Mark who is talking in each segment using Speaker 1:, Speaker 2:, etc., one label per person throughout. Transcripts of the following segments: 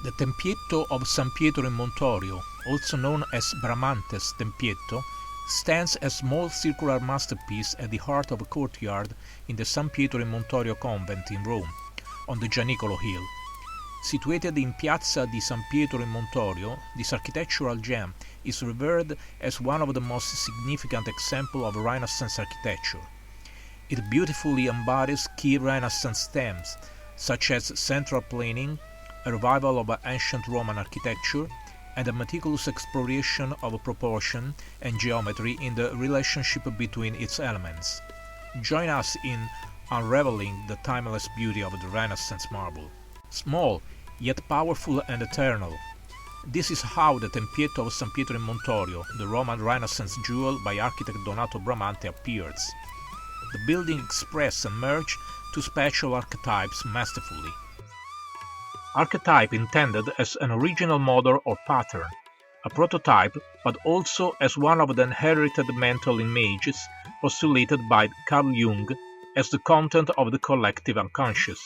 Speaker 1: The Tempietto of San Pietro in Montorio, also known as Bramante's Tempietto, stands as a small circular masterpiece at the heart of a courtyard in the San Pietro in Montorio convent in Rome, on the Gianicolo hill. Situated in Piazza di San Pietro in Montorio, this architectural gem is revered as one of the most significant examples of Renaissance architecture. It beautifully embodies key Renaissance themes, such as central planning, a revival of ancient Roman architecture, and a meticulous exploration of proportion and geometry in the relationship between its elements. Join us in unraveling the timeless beauty of the Renaissance marble. Small, yet powerful and eternal. This is how the Tempietto of San Pietro in Montorio, the Roman Renaissance jewel by architect Donato Bramante, appears. The building expresses and merges two spatial archetypes masterfully. Archetype intended as an original model or pattern, a prototype, but also as one of the inherited mental images postulated by Carl Jung as the content of the collective unconscious.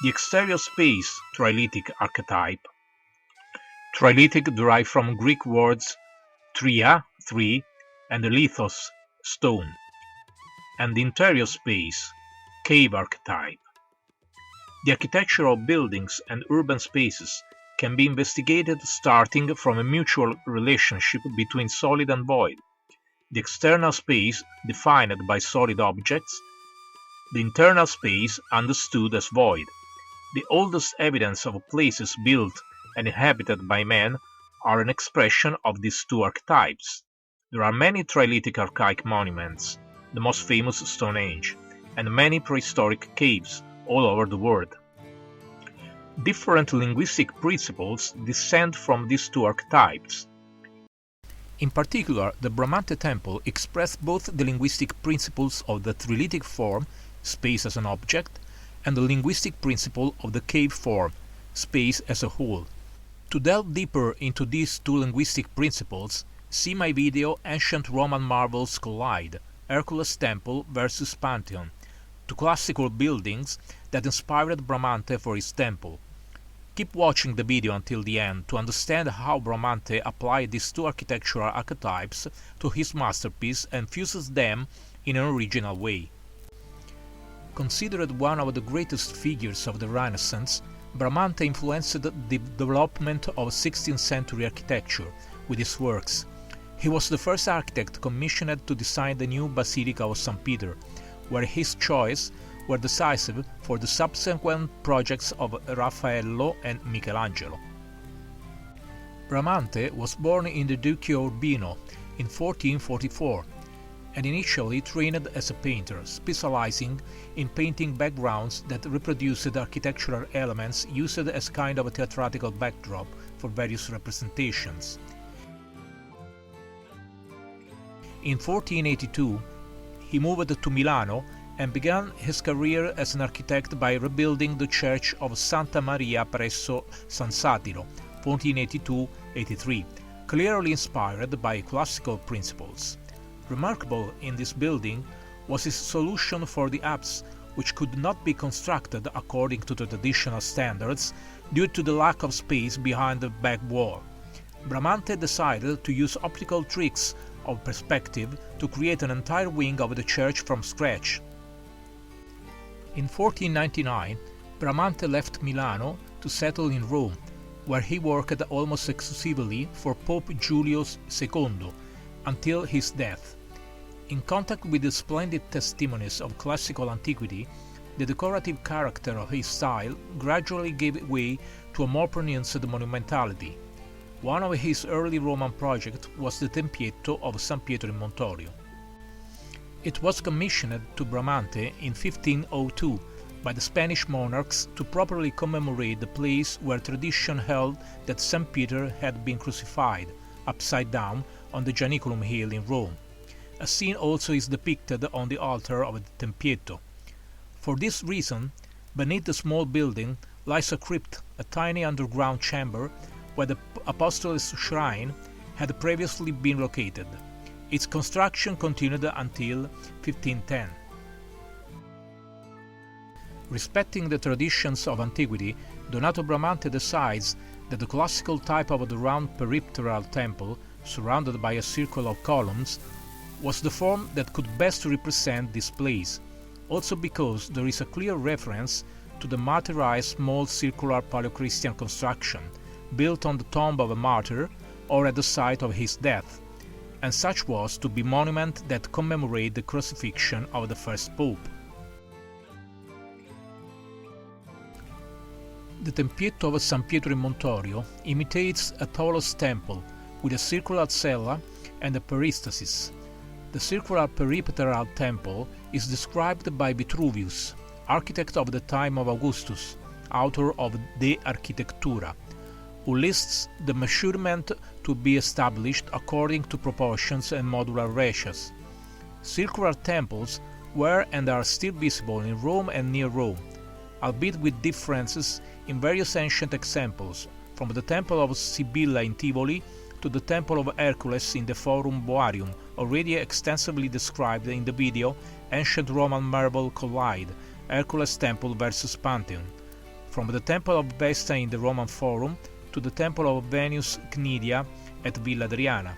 Speaker 1: The exterior space, Trilithic archetype. Trilithic derived from Greek words tria, three, and lithos, stone. And the interior space, cave archetype. The architecture of buildings and urban spaces can be investigated starting from a mutual relationship between solid and void. The external space defined by solid objects, the internal space understood as void. The oldest evidence of places built and inhabited by man are an expression of these two archetypes. There are many Trilithic archaic monuments, the most famous Stone Age, and many prehistoric caves all over the world. Different linguistic principles descend from these two archetypes. In particular, the Bramante temple expressed both the linguistic principles of the Trilithic form, space as an object, and the linguistic principle of the cave form, space as a whole. To delve deeper into these two linguistic principles, see my video Ancient Roman Marvels Collide, Hercules Temple versus Pantheon, two classical buildings that inspired Bramante for his temple. Keep watching the video until the end to understand how Bramante applied these two architectural archetypes to his masterpiece and fuses them in an original way. Considered one of the greatest figures of the Renaissance, Bramante influenced the development of 16th century architecture with his works. He was the first architect commissioned to design the new Basilica of San Peter, where his choice were decisive for the subsequent projects of Raffaello and Michelangelo. Bramante was born in the Duchy of Urbino in 1444 and initially trained as a painter, specializing in painting backgrounds that reproduced architectural elements used as kind of a theatrical backdrop for various representations. In 1482, he moved to Milano and began his career as an architect by rebuilding the church of Santa Maria presso San Satiro, 1482-83, clearly inspired by classical principles. Remarkable in this building was his solution for the apse, which could not be constructed according to the traditional standards due to the lack of space behind the back wall. Bramante decided to use optical tricks of perspective to create an entire wing of the church from scratch. In 1499, Bramante left Milano to settle in Rome, where he worked almost exclusively for Pope Julius II until his death. In contact with the splendid testimonies of classical antiquity, the decorative character of his style gradually gave way to a more pronounced monumentality. One of his early Roman projects was the Tempietto of San Pietro in Montorio. It was commissioned to Bramante in 1502 by the Spanish monarchs to properly commemorate the place where tradition held that St. Peter had been crucified, upside down, on the Gianicolum hill in Rome. A scene also is depicted on the altar of the Tempietto. For this reason, beneath the small building lies a crypt, a tiny underground chamber where the apostles' shrine had previously been located. Its construction continued until 1510. Respecting the traditions of antiquity, Donato Bramante decides that the classical type of the round peripteral temple, surrounded by a circle of columns, was the form that could best represent this place, also because there is a clear reference to the martyrized small circular Paleochristian construction, built on the tomb of a martyr or at the site of his death, and such was to be monument that commemorate the crucifixion of the first pope. The Tempietto of San Pietro in Montorio imitates a Tholos temple with a circular cella and a peristasis. The circular peripteral temple is described by Vitruvius, architect of the time of Augustus, author of De Architectura, who lists the measurement to be established according to proportions and modular ratios. Circular temples were and are still visible in Rome and near Rome, albeit with differences in various ancient examples, from the Temple of Sibylla in Tivoli to the Temple of Hercules in the Forum Boarium, already extensively described in the video Ancient Roman Marble Collide, Hercules Temple versus Pantheon, from the Temple of Vesta in the Roman Forum to the Temple of Venus Cnidia at Villa Adriana.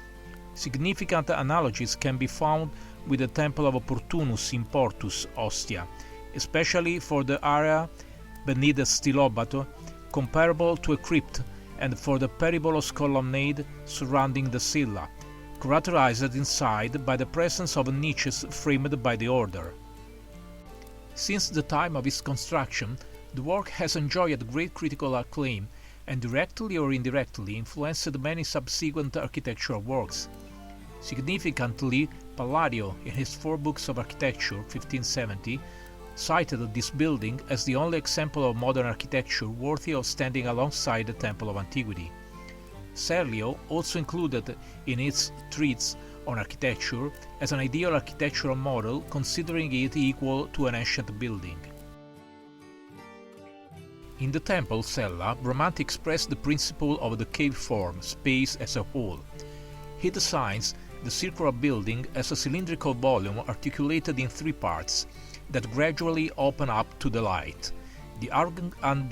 Speaker 1: Significant analogies can be found with the Temple of Opportunus in Portus, Ostia, especially for the area beneath the Stilobato, comparable to a crypt, and for the peribolous colonnade surrounding the Cella, characterized inside by the presence of niches framed by the order. Since the time of its construction, the work has enjoyed great critical acclaim and directly or indirectly influenced many subsequent architectural works. Significantly, Palladio, in his 4 books of architecture, 1570, cited this building as the only example of modern architecture worthy of standing alongside the Temple of Antiquity. Serlio also included in its treatise on architecture as an ideal architectural model, considering it equal to an ancient building. In the temple Cella, Bramante expressed the principle of the cave form, space as a whole. He designs the circular building as a cylindrical volume articulated in 3 parts that gradually open up to the light: the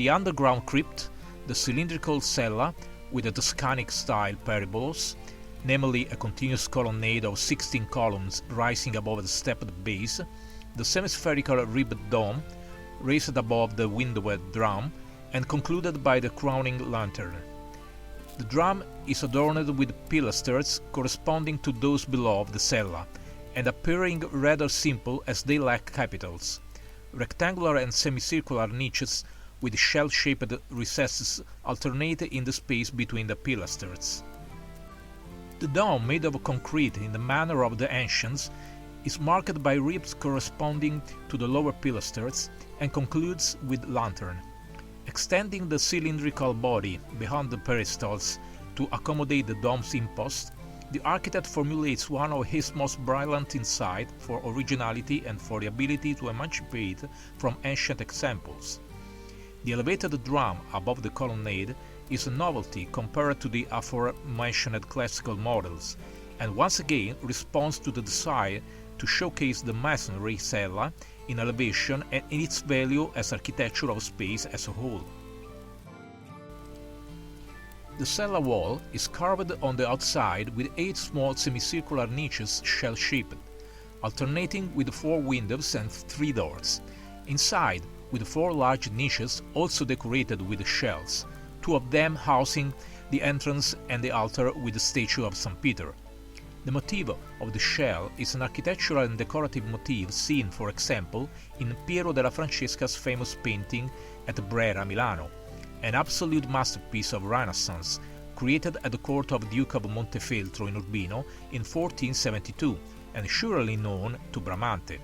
Speaker 1: underground crypt, the cylindrical cella with a Tuscanic-style peribolos, namely a continuous colonnade of 16 columns rising above the stepped base, the semispherical ribbed dome, raised above the windowed drum, and concluded by the crowning lantern. The drum is adorned with pilasters corresponding to those below the cella, and appearing rather simple as they lack capitals. Rectangular and semicircular niches with shell-shaped recesses alternate in the space between the pilasters. The dome, made of concrete in the manner of the ancients, is marked by ribs corresponding to the lower pilasters and concludes with lantern. Extending the cylindrical body beyond the peristals to accommodate the dome's impost, the architect formulates one of his most brilliant insight for originality and for the ability to emancipate from ancient examples. The elevated drum above the colonnade is a novelty compared to the aforementioned classical models, and once again responds to the desire to showcase the masonry cella in elevation and in its value as architecture of space as a whole. The cella wall is carved on the outside with 8 small semicircular niches shell-shaped, alternating with 4 windows and 3 doors. Inside, with 4 large niches also decorated with shells, 2 of them housing the entrance and the altar with the statue of St. Peter. The motif of the shell is an architectural and decorative motif seen, for example, in Piero della Francesca's famous painting at Brera, Milano, an absolute masterpiece of Renaissance, created at the court of Duke of Montefeltro in Urbino in 1472, and surely known to Bramante.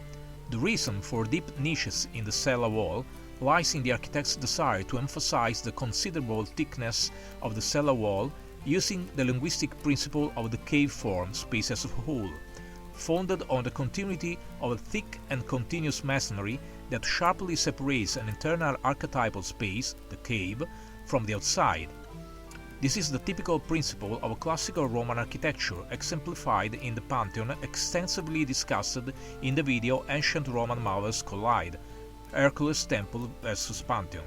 Speaker 1: The reason for deep niches in the cella wall lies in the architect's desire to emphasize the considerable thickness of the cella wall using the linguistic principle of the cave form, space as a whole, founded on the continuity of a thick and continuous masonry that sharply separates an internal archetypal space, the cave, from the outside. This is the typical principle of classical Roman architecture, exemplified in the Pantheon, extensively discussed in the video Ancient Roman Marvels Collide, Hercules Temple versus Pantheon.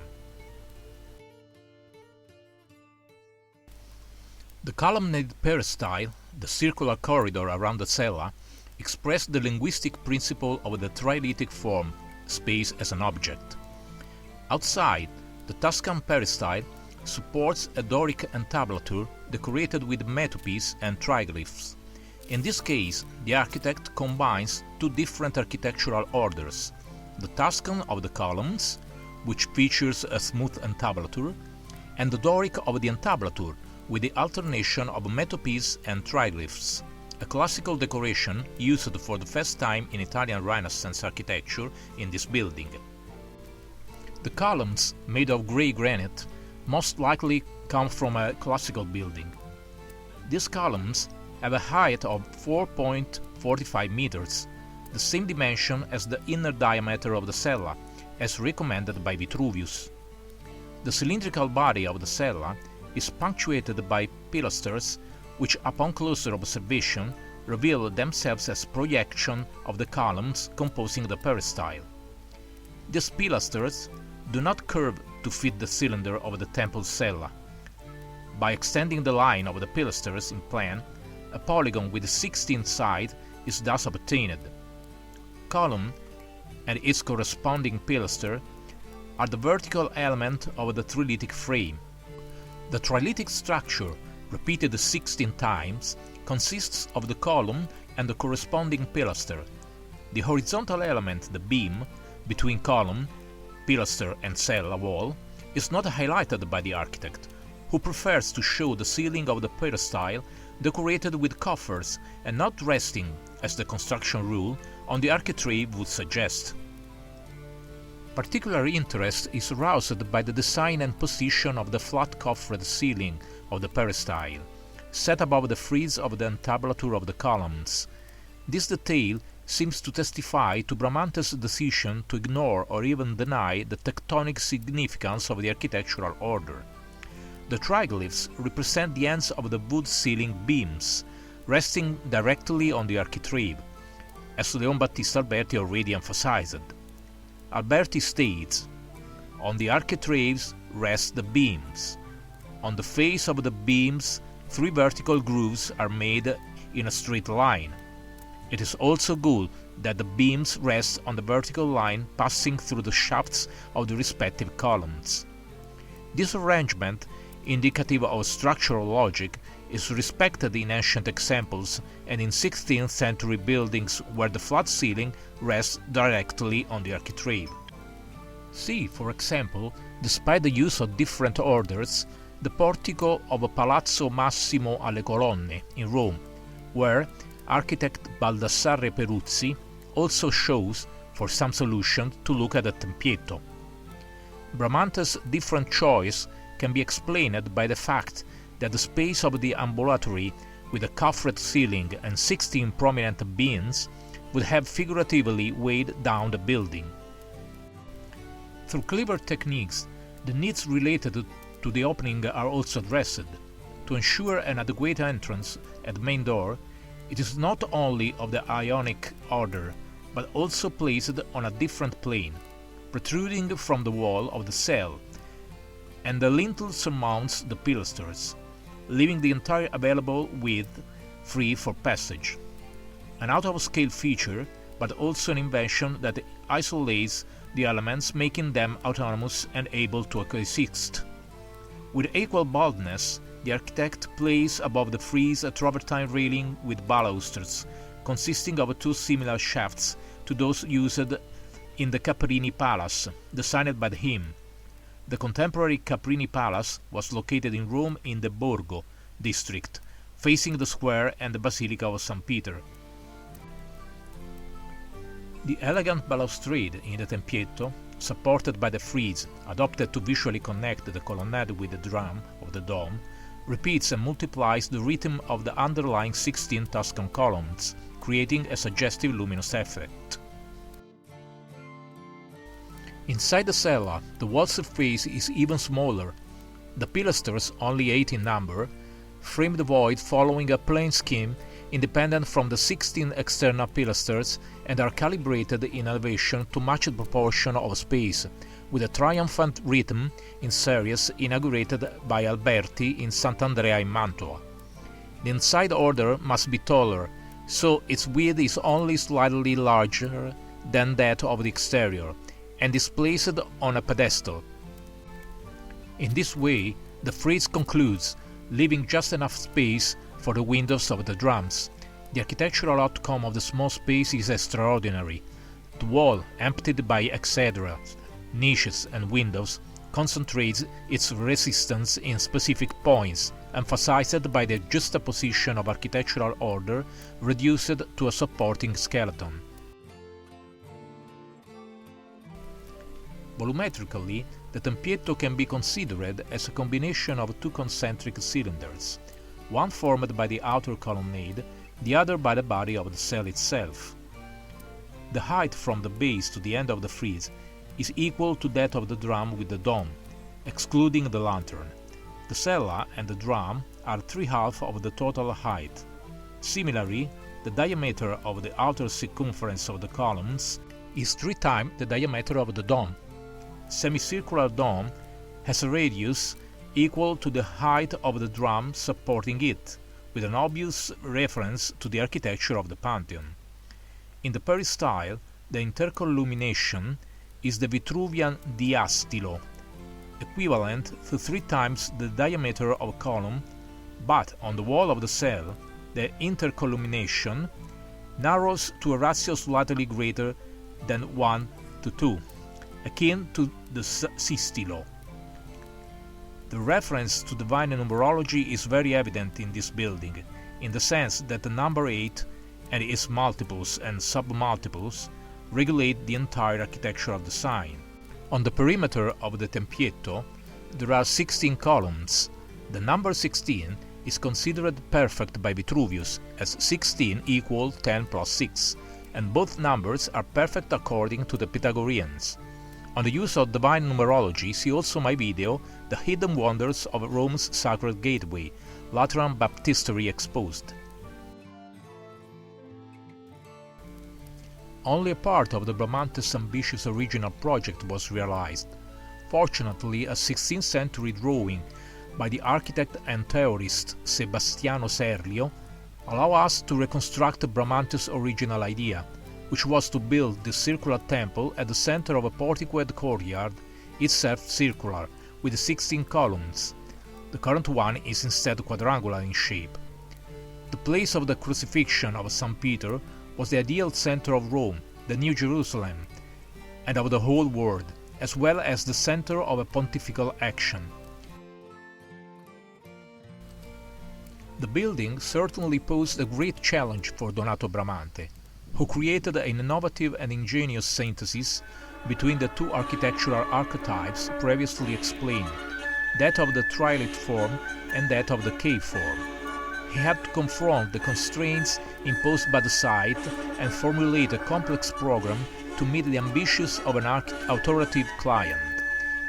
Speaker 1: The columnated peristyle, the circular corridor around the cella, expressed the linguistic principle of the Trilithic form, space as an object. Outside, the Tuscan peristyle supports a Doric entablature decorated with metopes and triglyphs. In this case, the architect combines two different architectural orders, the Tuscan of the columns, which features a smooth entablature, and the Doric of the entablature, with the alternation of metopes and triglyphs, a classical decoration used for the first time in Italian Renaissance architecture in this building. The columns, made of grey granite, most likely come from a classical building. These columns have a height of 4.45 meters, the same dimension as the inner diameter of the cella, as recommended by Vitruvius. The cylindrical body of the cella is punctuated by pilasters which, upon closer observation, reveal themselves as projection of the columns composing the peristyle. These pilasters do not curve to fit the cylinder of the temple cella. By extending the line of the pilasters in plan, a polygon with 16 sides is thus obtained. Column and its corresponding pilaster are the vertical element of the Trilithic frame. The Trilithic structure, repeated 16 times, consists of the column and the corresponding pilaster. The horizontal element, the beam, between column, pilaster and cella wall, is not highlighted by the architect, who prefers to show the ceiling of the peristyle decorated with coffers and not resting, as the construction rule, on the architrave would suggest. Particular interest is aroused by the design and position of the flat coffered ceiling of the peristyle, set above the frieze of the entablature of the columns. This detail seems to testify to Bramante's decision to ignore or even deny the tectonic significance of the architectural order. The triglyphs represent the ends of the wood ceiling beams, resting directly on the architrave, as Leon Battista Alberti already emphasized. Alberti states, "On the architraves rest the beams. On the face of the beams, 3 vertical grooves are made in a straight line. It is also good that the beams rest on the vertical line passing through the shafts of the respective columns." This arrangement, indicative of structural logic, is respected in ancient examples and in 16th century buildings where the flat ceiling rests directly on the architrave. See, for example, despite the use of different orders, the portico of Palazzo Massimo alle Colonne in Rome, where architect Baldassarre Peruzzi also chose, for some solution, to look at the Tempietto. Bramante's different choice can be explained by the fact that the space of the ambulatory, with a coffered ceiling and 16 prominent beams, would have figuratively weighed down the building. Through clever techniques, the needs related to the opening are also addressed. To ensure an adequate entrance at the main door, it is not only of the Ionic order, but also placed on a different plane, protruding from the wall of the cell, and the lintel surmounts the pilasters, leaving the entire available width free for passage. An out-of-scale feature, but also an invention that isolates the elements, making them autonomous and able to coexist. With equal boldness, the architect placed above the frieze a travertine railing with balusters, consisting of 2 similar shafts to those used in the Caprini Palace, designed by him. The contemporary Caprini Palace was located in Rome in the Borgo district, facing the square and the Basilica of San Pietro. The elegant balustrade in the Tempietto, supported by the frieze adopted to visually connect the colonnade with the drum of the dome, repeats and multiplies the rhythm of the underlying 16 Tuscan columns, creating a suggestive luminous effect. Inside the cella, the wall surface is even smaller. The pilasters, only 8 in number, frame the void following a plane scheme independent from the 16 external pilasters and are calibrated in elevation to match the proportion of space, with a triumphant rhythm in series inaugurated by Alberti in Sant'Andrea in Mantua. The inside order must be taller, so its width is only slightly larger than that of the exterior, and is placed on a pedestal. In this way, the frieze concludes, leaving just enough space for the windows of the drums. The architectural outcome of the small space is extraordinary. The wall, emptied by exedras, niches and windows, concentrates its resistance in specific points, emphasized by the juxtaposition of architectural order reduced to a supporting skeleton. Volumetrically, the Tempietto can be considered as a combination of two concentric cylinders, one formed by the outer colonnade, the other by the body of the cell itself. The height from the base to the end of the frieze is equal to that of the drum with the dome, excluding the lantern. The cella and the drum are 3/2 of the total height. Similarly, the diameter of the outer circumference of the columns is 3 times the diameter of the dome. Semicircular dome has a radius equal to the height of the drum supporting it, with an obvious reference to the architecture of the Pantheon. In the peristyle, the intercolumniation is the Vitruvian diastilo, equivalent to 3 times the diameter of a column, but on the wall of the cell, the intercolumniation narrows to a ratio slightly greater than 1:2, akin to the sistilo. The reference to divine numerology is very evident in this building, in the sense that the number 8 and its multiples and submultiples regulate the entire architectural design. On the perimeter of the Tempietto, there are 16 columns. The number 16 is considered perfect by Vitruvius, as 16 equals 10 plus 6, and both numbers are perfect according to the Pythagoreans. On the use of divine numerology, see also my video, The Hidden Wonders of Rome's Sacred Gateway, Lateran Baptistery Exposed. Only a part of the Bramante's ambitious original project was realized. Fortunately, a 16th century drawing by the architect and theorist Sebastiano Serlio allow us to reconstruct Bramante's original idea, which was to build the circular temple at the center of a porticoed courtyard, itself circular, with 16 columns. The current one is instead quadrangular in shape. The place of the crucifixion of St. Peter was the ideal center of Rome, the New Jerusalem, and of the whole world, as well as the center of a pontifical action. The building certainly posed a great challenge for Donato Bramante, who created an innovative and ingenious synthesis between the two architectural archetypes previously explained, that of the trilith form and that of the cave form. He had to confront the constraints imposed by the site and formulate a complex program to meet the ambitions of an authoritative client,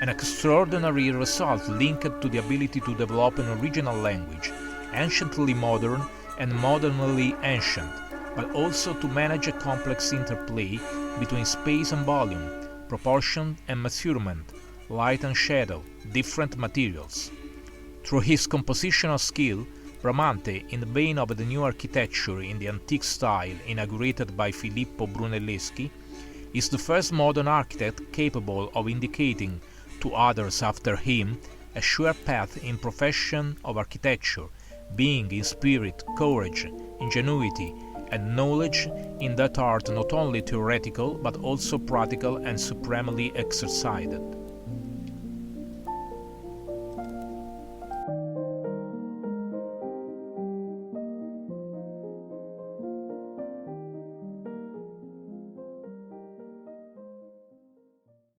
Speaker 1: an extraordinary result linked to the ability to develop an original language, anciently modern and modernly ancient, but also to manage a complex interplay between space and volume, proportion and measurement, light and shadow, different materials. Through his compositional skill, Bramante, in the vein of the new architecture in the antique style inaugurated by Filippo Brunelleschi, is the first modern architect capable of indicating to others after him a sure path in profession of architecture, being in spirit, courage, ingenuity, and knowledge in that art not only theoretical but also practical and supremely exercised.